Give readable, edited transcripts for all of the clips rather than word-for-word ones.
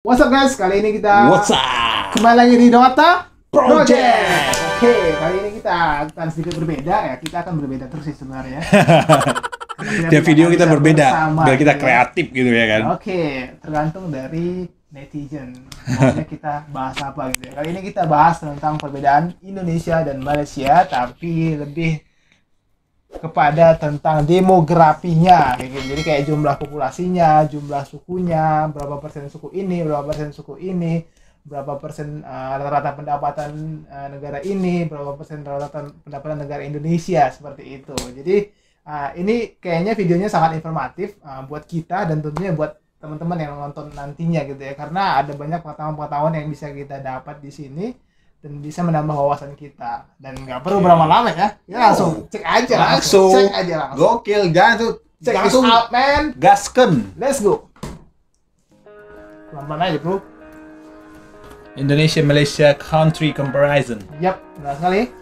What's up guys, kali ini kita What's up? kembali lagi di Dota Project. Oke, kali ini kita akan sedikit berbeda ya. Kita akan berbeda terus sih sebenarnya. Tiap video kita berbeda, bersama, biar kita gitu ya. kreatif gitu ya kan. Oke, tergantung dari netizen. Maunya kita bahas apa gitu ya. Kali ini kita bahas tentang perbedaan Indonesia dan Malaysia, tapi lebih kepada tentang demografinya kayak gitu. Jadi kayak jumlah populasinya, jumlah sukunya, berapa persen suku ini, berapa persen suku ini, berapa persen rata-rata pendapatan negara ini, berapa persen rata-rata pendapatan negara Indonesia, seperti itu. Jadi ini kayaknya videonya sangat informatif buat kita dan tentunya buat teman-teman yang nonton nantinya gitu ya, karena ada banyak pengetahuan-pengetahuan yang bisa kita dapat di sini dan bisa menambah wawasan kita, dan nggak perlu berlama-lama ya, kita langsung cek aja langsung. Gokil, jangan tuh Check this langsung out, man. gasken. Let's go. Pelan-pelan aja, bro. Indonesia Malaysia country comparison. Yap, benar sekali.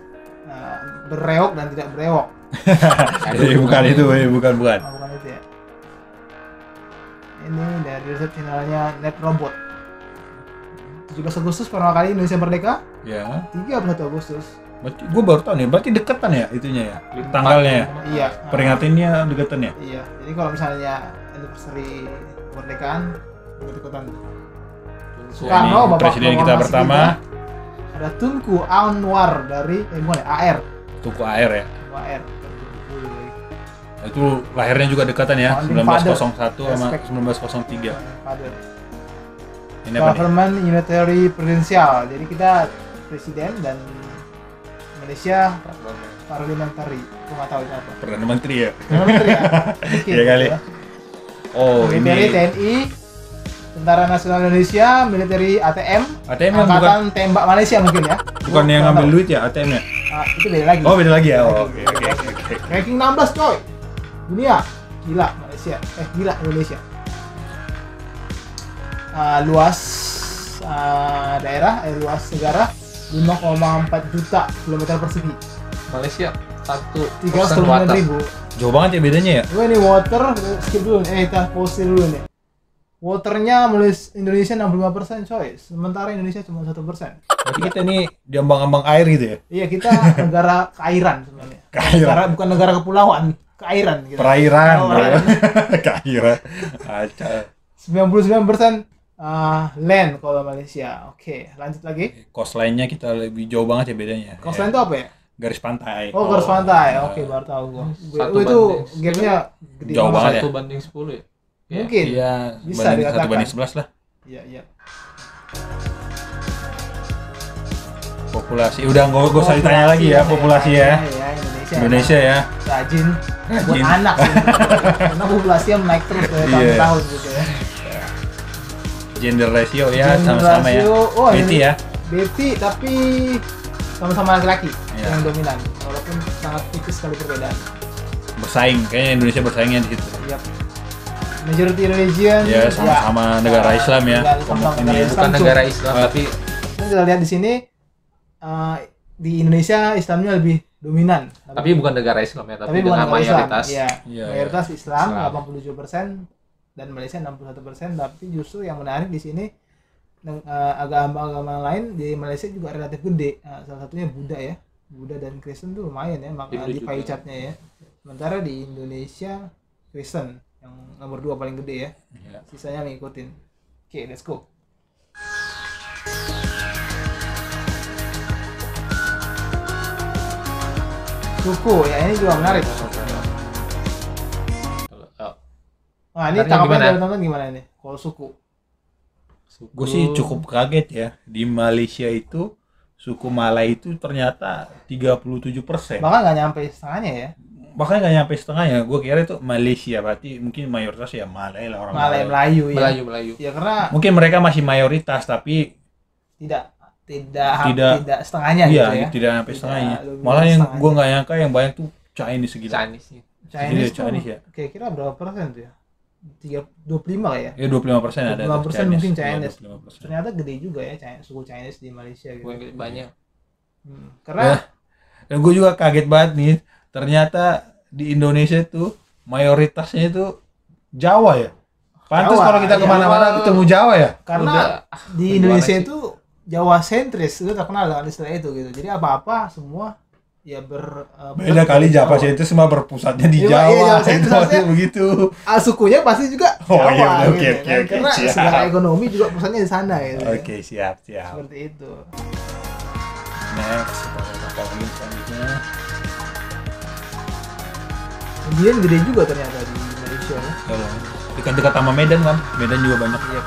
Bereok dan tidak berewok. bukan itu, bukan. Bukan itu ya. Ini dari riset channelnya NetRobot. 17 Agustus pertama kali Indonesia merdeka. Ya. 31 Agustus. Berarti gue baru tahu nih, berarti deketan ya itunya ya, tanggalnya ya. Iya. Peringatinnya deketan ya. Iya. Jadi kalau misalnya anniversary kemerdekaan, ikut-ikutan. Soekarno, Ini Bapak presiden kita Proklamasi pertama. kita. Ada Tunku Anwar dari bukan ya, AR. Tuku AR ya. AR. Itu lahirnya juga dekatan ya, Founding 1901 sama Respect. 1903. Father. Ini apa nih? Government Unitary Presidensial. Jadi kita presiden dan Malaysia parliamentary. Aku nggak tahu itu apa. Perdana Menteri ya. Parliamentary ya? Mungkin, Iya kali. ya. Oh, Military ini TNI, Tentara Nasional Indonesia, Military ATM, ATM yang Angkatan Tembak Malaysia mungkin ya. bukan yang ngambil duit ya ATM ya? Itu beda lagi. Oh, beda lagi ya. Beda Oh, lagi, oke. beda lagi. Ranking 16 coy. Dunia. Gila Malaysia. Gila Indonesia. Luas daerah, luas negara 5,4 juta kilometer persegi. Malaysia 396.000. Jauh banget ya bedanya ya? Gue nih water, skip dulu nih, kita pause dulu nih. Waternya Indonesia 65% coy, sementara Indonesia cuma 1%. Berarti kita nih diambang-ambang air gitu ya? Iya, kita negara keairan sebenarnya. Keairan. Bukan negara kepulauan, keairan gitu. Perairan. Perairan. Keairan. Aca. 99% land kalau Malaysia. Oke, lanjut lagi. Coastline-nya kita lebih jauh banget ya bedanya. Coastline Ya. itu apa ya? Garis pantai. Oh, garis pantai. Oke, baru tahu gua. Satu Itu banding- gamenya gede Jauh banget ya? 1/10 ya? Mungkin. Iya, Bisa banding dikatakan. 1/11 lah. Iya, iya. Populasi. Udah nggak usah ditanya lagi ya populasi ya. Iya, Indonesia. Indonesia ya. Rajin buat Rajin. anak sih. Karena populasinya naik terus dari tahun ke Iya. tahun gitu ya. Gender ratio ya Gender sama-sama ya. ratio, oh, Betty ini- ya. Betty tapi sama-sama laki-laki Iya. yang dominan, walaupun sangat tipis sekali perbedaan. Bersaing, kayaknya Indonesia bersaingnya di situ. Yap. Majority religion Ya, sama-sama negara Islam ya. Sama Ini negara bukan Islam Bukan tuh. negara Islam tapi Ini kita lihat di sini di Indonesia Islamnya lebih dominan. bukan negara Islam ya, tapi bukan dengan negara Islam. mayoritas. Iya, Iya, mayoritas Islam, Islam. 87% dan Malaysia 61%, tapi justru yang menarik di sini agama-agama lain di Malaysia juga relatif gede. Salah satunya Buddha ya. Buddha dan Kristen tuh lumayan ya Hindu di juga. pie chart-nya ya. Sementara di Indonesia Kristen yang nomor 2 paling gede ya. Iya. Sisanya ngikutin. Oke, let's go. Suku ya, ini juga menarik. Nah, ini Bentarnya tanggapan gimana? dari teman gimana nih? Kalau suku. Gue sih cukup kaget ya, di Malaysia itu suku Malay itu ternyata 37%. Bahkan nggak nyampe setengahnya ya. Bahkan nggak nyampe setengahnya. Gue kira itu Malaysia, berarti mungkin mayoritas ya Malay lah orang Malay Malay. Melayu ya. Melayu. Ya karena Mungkin mereka masih mayoritas tapi tidak Tidak- tidak setengahnya iya gitu ya. tidak nyampe Tidak setengahnya. lebih Malah yang setengahnya. gue nggak nyangka yang banyak tuh Chinese segila. Chinese sih. Chinese, Chinese ya. kira-kira berapa persen tuh ya? 25 kayak ya. Ya 25% ada. 25% mungkin Iya, Chinese. 25%. Ternyata gede juga ya suku Chinese di Malaysia gitu. Gue banyak. Karena Ya. Dan gue juga kaget banget nih, ternyata di Indonesia tuh mayoritasnya itu Jawa ya. Pantes Jawa, kalau kita iya. kemana-mana ketemu Jawa ya. Karena Udah, di gimana Indonesia sih? itu Jawa sentris, itu terkenal dengan istilah itu gitu. Jadi apa-apa semua ya Beda kali Jawa itu semua berpusatnya di Iya, Jawa. iya, Jawa Itu Jawa pasti begitu. sukunya pasti juga Oh, Jawa iya, gitu oke, kan. oke, oke, Karena siap. secara ekonomi juga pusatnya di sana gitu. Oke, siap. Seperti itu. Next, kita lihat apa lagi selanjutnya. Kemudian gede juga ternyata di Malaysia ya. Kalau dekat-dekat sama Medan kan, Medan juga banyak. Iya.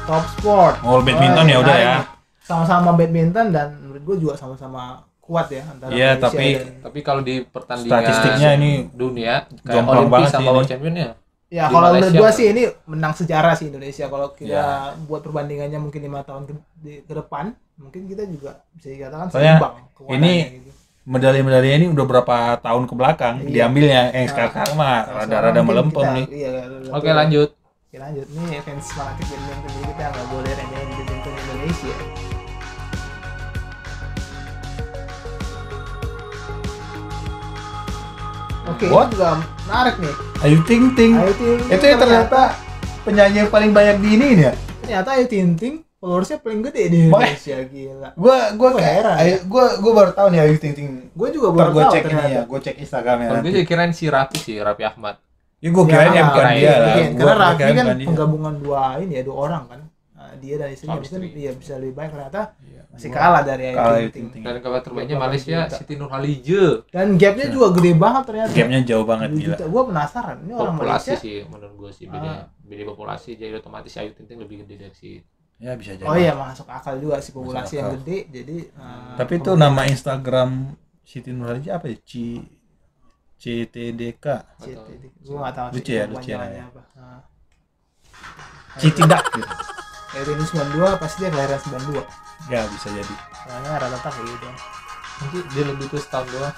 Top Sport. Oh, badminton ya udah ya. Sama-sama badminton dan menurut gue juga sama-sama kuat ya antara Iya, Malaysia tapi- dan Tapi kalau di pertandingan Statistiknya ini dunia kayak jomplang Olimpik banget sih sama ini. World Championnya. ya di kalau menurut Malaysia gua tuh. sih ini menang sejarah sih Indonesia. Kalau kita Ya. buat perbandingannya mungkin 5 tahun ke depan, mungkin kita juga bisa dikatakan Soalnya seimbang kekuatannya ini- gitu. medali-medalinya ini udah berapa tahun ke belakang Iya. diambilnya. Nah, Sekarang mah Kalau rada-rada sekarang mungkin melempem kita- nih. Iya, Oke, lanjut. Oke, lanjut. Nih fans fanatik badminton, jadi kita nggak boleh remehin badminton Indonesia. Oke, What? ini juga menarik nih. Ayu Ting Ting. Ayu Ting Ting Itu yang ternyata penyanyi yang paling banyak di ini ya. ternyata Ayu Ting Ting followersnya paling gede di Makanya- Indonesia, gila. Gua Gua kayak heran. Gua baru tahu nih Ayu Ting Ting. Gue juga Ntar baru gua tahu cek ini ternyata. ya, gua cek Instagramnya Kalau gue nanti. jadi kirain si Raffi Ahmad. Ya gua kirain Ya, ya bukan kirain, dia lah. mungkin. Gua Karena Raffi kirain kan bukan dia. penggabungan dua orang kan. Nah, dia dan istrinya Suami mungkin istri. iya bisa lebih baik, ternyata Iya, masih gua- kalah dari kalah Ayu Ayu Ting Ting. Ting Ting. Dan kabar terbaiknya 28 Malaysia juta. Siti Nurhaliza. Dan gapnya juga gede banget ternyata. Gapnya jauh banget 10 gila. juta. Gue penasaran ini orang Populasi Malaysia. sih menurut gue sih beda populasi jadi otomatis Ayu Ting Ting lebih gede dari si. Ya bisa jadi. Oh iya, masuk akal juga sih populasi Masuk yang akal. gede. Jadi Tapi itu nama Instagram Siti Nurhaliza apa ya? CTDK. gue nggak tahu Lucu ya, lucu ya. kepanjangannya apa. Nah, Citidak gitu. Ayu Ting Ting 92 pasti dia kelahiran 92. Ya bisa jadi. Soalnya rata-rata kayak gitu. Mungkin dia lebih tuh setahun doang.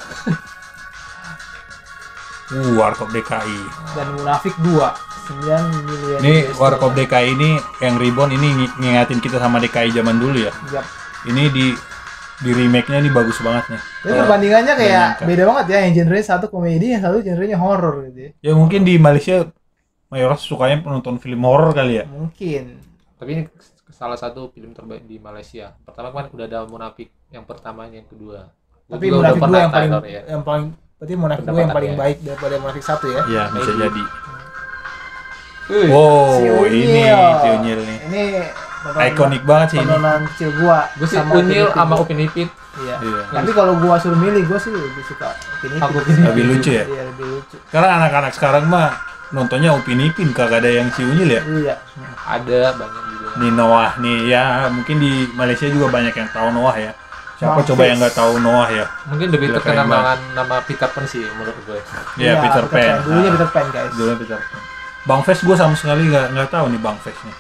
Warkop DKI. Dan Munafik 2 9 miliar. Ini US Warkop dollar. DKI ini yang Reborn ini ngingatin kita sama DKI zaman dulu ya. Yap. Ini di remake-nya ini bagus banget nih. Jadi perbandingannya kayak Menyangka. beda banget ya, yang genre satu komedi, yang satu genrenya horor gitu ya. Ya mungkin di Malaysia mayoritas sukanya penonton film horor kali ya. Mungkin. Tapi ini salah satu film terbaik di Malaysia. Pertama kan udah ada Munafik yang pertama yang kedua. Gua Tapi juga udah Munafik 2 pernah yang paling tonton ya. berarti Munafik 2 yang paling Pendapatannya. baik daripada Munafik 1 ya. Iya bisa Maybe. jadi. Wih, Wow, Si Unyil. ini si Unyil nih. Ini tontonan- Ikonik banget sih ini. tontonan kecil gua gue sih sama Unyil Upin sama Ipin. Upin Ipin. Iya. Iya. Tapi kalau gua suruh milih, gua sih lebih suka Upin Ipin. Aku Upin Ipin. Lebih lucu ya. Iya, lebih lucu. Karena anak-anak sekarang mah nontonnya Upin Ipin, kagak ada yang si Unyil ya. Iya. Ada banyak juga. Nih Noah nih ya, mungkin di Malaysia juga banyak yang tahu Noah ya. Siapa Bang coba Fis. yang nggak tahu Noah ya? Mungkin lebih Gila, terkenal keren banget. dengan nama Peter Pan sih menurut gue. Ya Peter Pan. Dulunya Ah, Peter Pan, guys. Dulunya Peter Pan. Bang Fes gue sama sekali nggak tahu nih Bang Fes nih.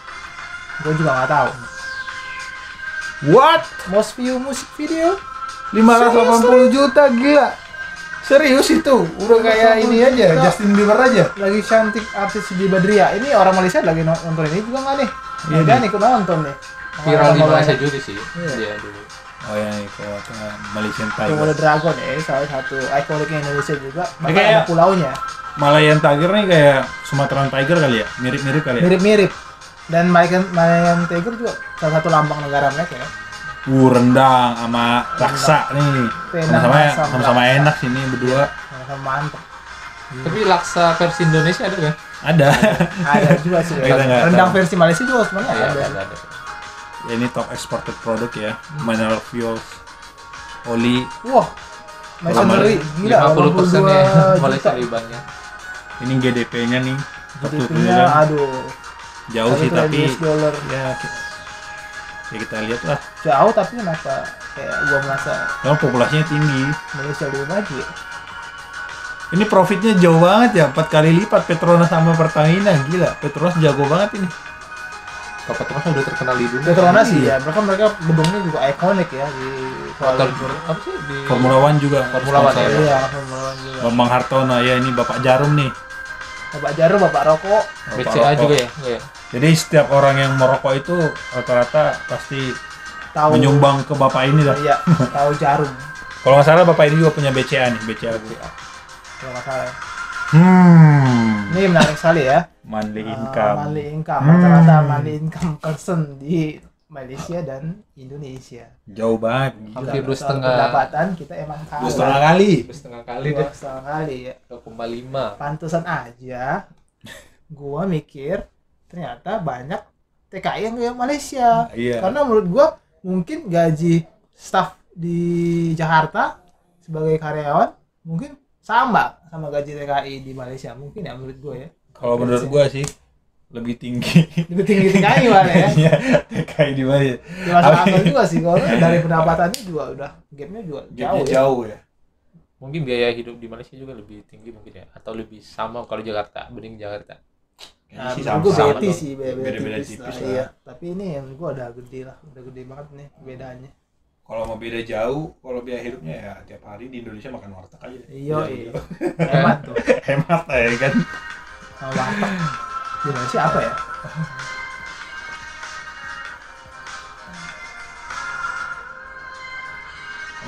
Gua juga nggak tahu. What? Most view music video 580 juta gila. Serius itu? Udah kayak ini aja, Justin Bieber aja. lagi cantik artis di Badria. Ini orang Malaysia lagi nonton ini juga nggak nih? Iya, Dan nih. ikut nonton nih. Viral di Sama Malaysia banyak. juga sih. Iya. Dia dulu. Oh ya, itu Malaysian Komodo Tiger. Dragon ya, salah satu ikoniknya Indonesia juga. Bahkan kayak- ada pulaunya. Malayan Tiger nih kayak Sumatera Tiger kali ya? Mirip-mirip kali ya? Mirip-mirip. Dan Malayan Tiger juga salah satu lambang negara mereka ya. Rendang sama laksa nih. Penang, Sama-sama asam, sama-sama laksa. enak sih nih berdua. Sama mantap. Tapi laksa versi Indonesia ada kan? Ada. Ada juga sih. Kita nggak Rendang tahu. versi Malaysia juga sebenarnya Iya, ada. ada. Ya, ini top exported product ya. Mineral fuels, oli. Wah. Machinery gila 50% 82 ya juta. Malaysia lebih banyak. Ini GDP-nya nih. GDP-nya aduh. Jauh sih tapi US dollar. ya kita lihat lah. Jauh tapi kenapa kayak gua merasa Karena populasinya tinggi. Malaysia lebih maju ya? Ini profitnya jauh banget ya, 4 kali lipat Petronas sama Pertamina. Gila, Petronas jago banget ini. Kalau Petronas udah terkenal di dunia. Petronas sih ya, mereka gedungnya juga ikonik ya di Kuala Motor Lumpur. apa sih di Formula One juga. Formula One sponsor. ya. Iya, Formula One juga. Bambang Hartono ya, ini Bapak Jarum nih. Bapak Jarum, Bapak Rokok, Bapak BCA rokok. juga ya? Enggak ya? Jadi setiap orang yang merokok itu rata-rata pasti tahu menyumbang ke Bapak ini lah. Iya, tahu Jarum. Kalau nggak salah Bapak ini juga punya BCA nih, BCA. Kalau nggak salah. Hmm. Ini menarik sekali ya. monthly income. Monthly income, rata-rata monthly income person di Malaysia dan Indonesia. Jauh banget. Hampir Soal 2,5 pendapatan kita emang kalah. 2,5 kali. 2,5 kali Dua deh. setengah kali ya. 2,5. Pantesan aja gua mikir ternyata banyak TKI yang ke Malaysia. Iya. Karena menurut gua mungkin gaji staff di Jakarta sebagai karyawan mungkin sama gaji TKI di Malaysia, mungkin ya menurut gua ya. Kalau menurut gua sih lebih tinggi. Lebih tinggi TKI malah ya. Iya, kayak di mana? Ya masuk akal juga sih, kalau dari pendapatannya juga udah gapnya juga Gapnya jauh ya. jauh ya. Mungkin biaya hidup di Malaysia juga lebih tinggi mungkin ya, atau lebih sama kalau Jakarta bening Jakarta. Nah, Kayaknya sih menurut gua sama beda dong. sih, Beda-beda tipis tipis lah. lah. Iya. Tapi ini yang gua udah gede lah, udah gede banget nih bedanya. Kalau mau beda jauh, kalau biaya hidupnya ya tiap hari di Indonesia makan warteg aja. Iya, iya. Hemat tuh. Hemat lah ya kan. Nah, warteg di Indonesia apa ya?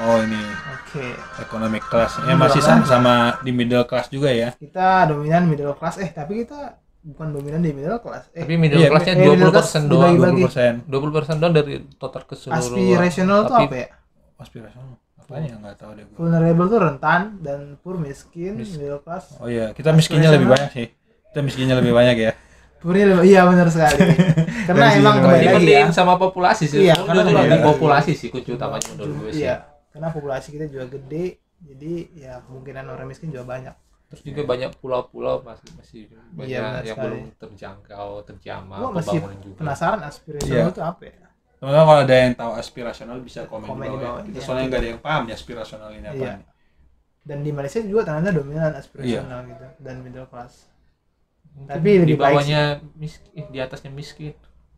Oh ini Oke. economic class. Ya Middle masih class. sama di middle class juga ya. Kita dominan middle class, tapi kita bukan dominan di middle class. Tapi middle Iya, class-nya middle class 20% doang. dibagi-bagi. 20% doang dari total keseluruhan. Aspirational tuh Tapi apa ya? Aspirasional. Apanya nggak tahu deh gua. Vulnerable tuh rentan dan poor miskin, Miskin. middle class. Oh iya, kita miskinnya lebih banyak sih. Kita miskinnya lebih banyak ya. Poornya iya benar sekali. Karena Dari sini emang lebih kembali banyak. lagi ya. Dipenting sama populasi sih. Iya, Itu karena lebih kembali lagi. populasi sih kunci utamanya menurut gue sih. Iya, karena populasi kita juga gede, jadi ya kemungkinan orang miskin juga banyak. Terus juga banyak pulau-pulau masih banyak Iya, benar yang sekali. belum terjangkau, terjamah, Gua masih pembangunan juga. penasaran aspirational Iya. itu apa ya? Teman-teman kalau ada yang tahu aspirasional bisa komen Komen di di bawah. bawah, Ya. Kita iya. soalnya nggak ada yang paham ya aspirasional ini apa. Iya. nih. Dan di Malaysia juga ternyata dominan aspirational gitu dan middle class. Mungkin Tapi di lebih baik bawahnya miskin, di atasnya miskin.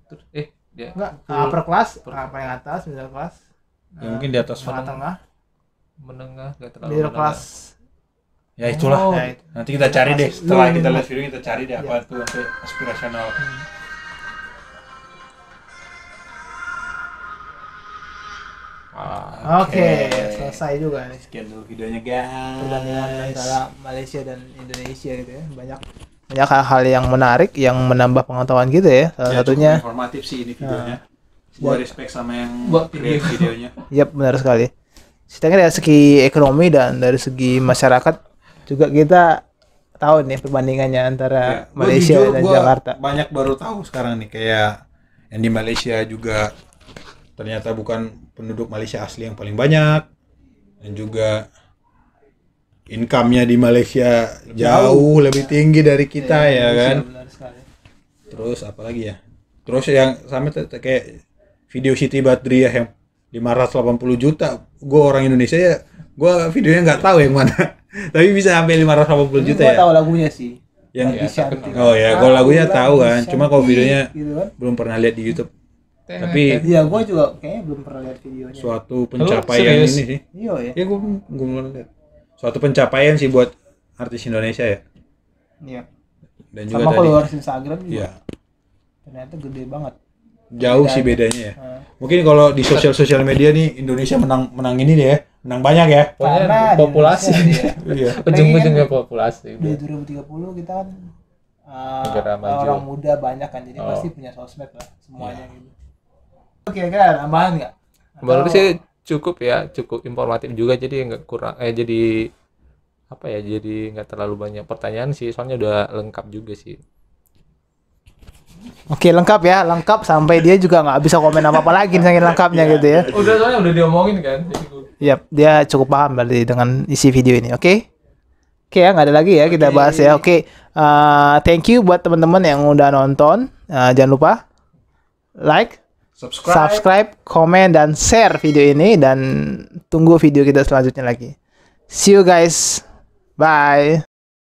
Terus dia Enggak, full upper class, upper. paling atas, middle class. Ya, mungkin di atas tengah-tengah, menengah enggak terlalu middle menengah. class. Ya itulah. Oh, Ya, itu. Nanti kita cari deh. Lu Setelah ini kita dulu. lihat video kita cari deh apa tuh sampai aspirasional. Ah, Oke, selesai juga nih Sekian dulu videonya guys. perbandingan antara Malaysia dan Indonesia gitu ya. Banyak hal-hal yang menarik yang menambah pengetahuan kita ya. Salah Ya, satunya, cukup informatif sih ini videonya. Gua Buat- respect sama yang buat create videonya. yap benar sekali. Setidaknya dari segi ekonomi dan dari segi masyarakat juga kita tahu nih perbandingannya antara Ya, gua Malaysia jujur, dan gua Jakarta. banyak baru tahu sekarang nih kayak yang di Malaysia juga ternyata bukan penduduk Malaysia asli yang paling banyak dan juga income-nya di Malaysia jauh lebih tinggi dari kita ya kan. Benar sekali. Terus apa lagi ya? Terus yang sama kayak video Siti Badriah yang 580 juta. Gue orang Indonesia ya, gue videonya nggak tahu yang mana. Tapi bisa sampai 580 juta Gua ya. tahu lagunya sih. Yang Iya, Cantik. oh ya, kalau lagunya tahu kan. Cuma kalau Cantik, videonya gitu kan. belum pernah lihat di YouTube. Tapi Iya, gua juga kayaknya belum pernah lihat videonya. suatu pencapaian serius? ini sih. Iya ya. Ya gue belum lihat. Suatu pencapaian sih buat artis Indonesia ya. Iya. Dan juga Sama tadi. followers Instagram juga. Iya. Ternyata gede banget. Jauh sih bedanya ya. Nah, Mungkin kalau di sosial media nih Indonesia menang ini deh ya. Menang banyak ya. pokoknya Karena di populasi. Indonesia dia. Iya. Ujung-ujungnya populasi. Di 2030 kita kan Negara maju. orang muda banyak kan, jadi Oh. pasti punya sosmed lah semuanya gitu. Oke, kira tambahan nggak? Menurut Atau- sih cukup ya, cukup informatif juga, jadi nggak kurang jadi apa ya, jadi nggak terlalu banyak pertanyaan sih, soalnya udah lengkap juga sih. Oke, lengkap ya, lengkap sampai dia juga nggak bisa komen apa-apa lagi saking lengkapnya gitu ya. Udah, soalnya udah diomongin kan. Yap, dia cukup paham berarti dengan isi video ini. Oke. Oke ya, nggak ada lagi ya kita bahas ya. Oke, thank you buat teman-teman yang udah nonton. Jangan lupa like, subscribe, komen, dan share video ini. Dan tunggu video kita selanjutnya lagi. See you guys. Bye.